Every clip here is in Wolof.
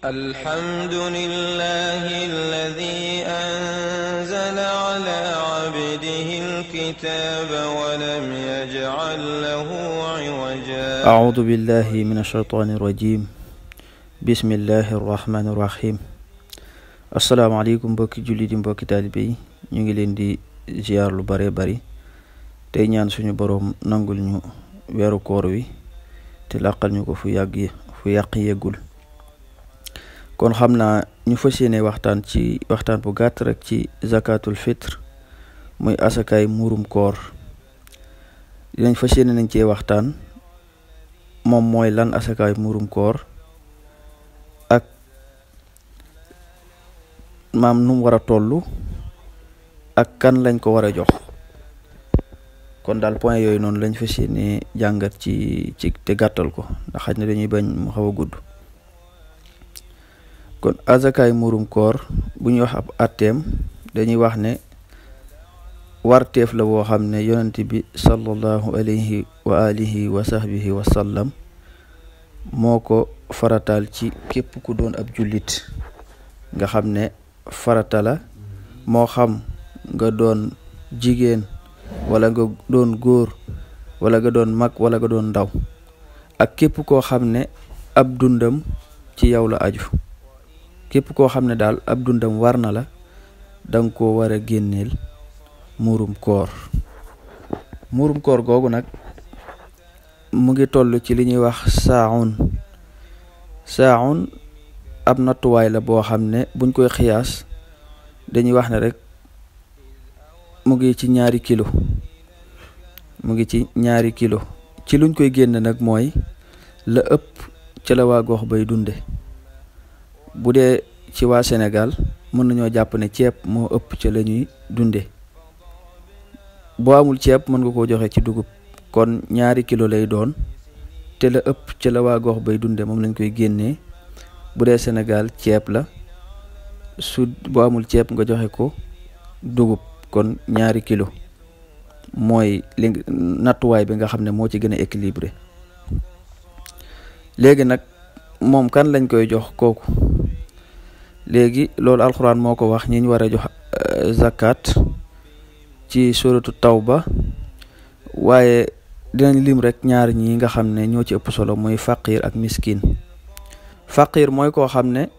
الحمد لله الذي أنزل على عبده الكتاب ولم يجعل له عوجا أعوذ بالله من الشيطان الرجيم بسم الله الرحمن الرحيم asalaamaaleykum mbokki julli di mbokki taalibe yi ñu ngi leen di ziar lu bare bari tey ñaan suñu boroom nangul ñu weeru koor wi te làqal ñu ko fu yàq yeggul kon xam naa ñu fas yéene waxtaan bu gàtt rek ci zakatul fitre muy asakaay muurum koor dinañ fas yéene nañ cee waxtaan moom mooy lan asakaay muurum koor ak maam nu mu war a toll ak kan lañ ko war a jox kon daal point yooyu noonu lañ fas yéene jàngat ci te gàttal ko ndax xaj na dañuy bañ mu xaw a gudd kon azakaay muurum koor bu ñuy wax ab atteem dañuy wax ne warteef la boo xam ne yonent bi sallallahu alayhi wa alihi wa sahbihi wa sallam moo ko farataal ci képp ku doon ab jullit nga xam ne farata la moo xam nga doon jigéen wala nga doon góor wala nga doon mag wala nga doon ndaw ak képp koo xam ne ab dundam ci yow la aju képp koo xam ne daal ab dundam war na la danga ko war a génneel muurum koor googu nag mu ngi toll ci li ñuy wax saaun ab nattuwaay la boo xam ne buñ koy xiyaas dañuy wax ne rek mu ngi ci ñaari kilo ci luñ koy génn nag mooy la ëpp ci la waa gox bay dunde bu dee ci waa Sénégal mën nañoo jàpp ne ceeb moo ëpp ci la ñuy dunde boo amul ceeb mën nga koo joxe ci dugub kon 2 kilo lay doon te la ëpp ci la waa gox bay dunde moom lañ koy génnee bu dee Sénégal ceeb la boo amul ceeb nga joxe ko dugub kon 2 kilo mooy li nattuwaay bi nga xam ne moo ci gën a équilibré léegi nag moom kan lañ koy jox kooku léegi loolu alxuraan moo ko wax ñi ñu war a jox zakat ci suratu tawba waaye dinañ lim rek ñaar ñi nga xam ne ñoo ci ëpp solo muy faqir ak miskin faqir mooy koo xam ne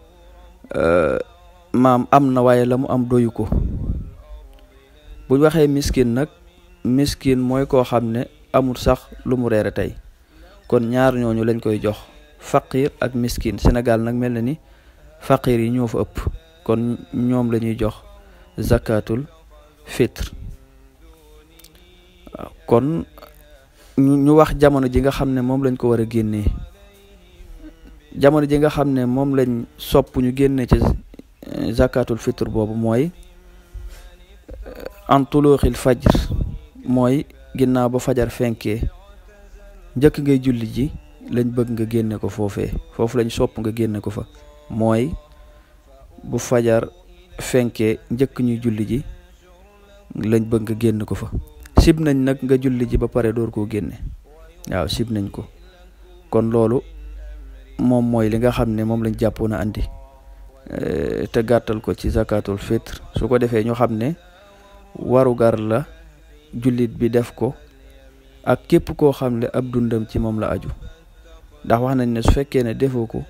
maam am na waaye la mu am doyu ko buñ waxee miskin mooy koo xam ne amul sax lu mu reere tey kon ñaar ñooñu lañ koy jox faqir ak miskin Sénégal nag mel na ni faqir yi ñoo fa ëpp kon ñoom la ñuy jox zakatul fitre kon ñu wax jamono ji nga xam ne moom lañ ko war a génnee jamono ji nga xam ne moom lañ sopp ñu génne ci zakatul fitre boobu mooy an tuluuxil fajr mooy ginnaaw ba fajar fenkee njëkk ngay julli ji lañ bëgg nga génne ko foofu lañ sopp nga génne ko fa mooy bu fajar fenkee njëkk ñuy julli ji lañ bëgg nga génne ko fa sib nañ nag nga julli ji ba pare door koo génne waaw sib nañ ko kon loolu moom mooy li nga xam ne moom lañ jàppoon a andi te gàttal ko ci zakatul fitre su ko defee ñu xam ne warugar la jullit bi def ko ak képp koo xam ne ab dundam ci moom la aju ndax wax nañ ne su fekkee ne defoo ko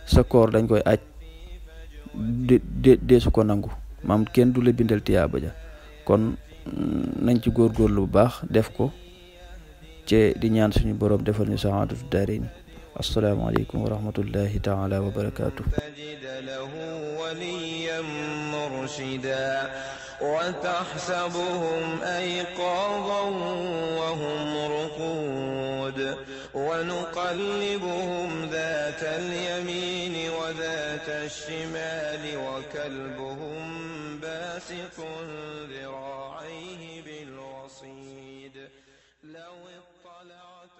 sa koor dañ koy aj deesu ko nangu maam kenn du la bindal tiyaaba ja kon nañ ci góorgóorlu bu baax def ko ci di ñaan suñu boroom defal ñu saadatu daarayni assalaamu aleykum wa rahmatullahi taala wa barakaatuh وتحسبهم أيقاظا وهم رقود ونقلبهم ذات اليمين وذات الشمال وكلبهم باسط ذراعيه بالوصيد لو اطلعت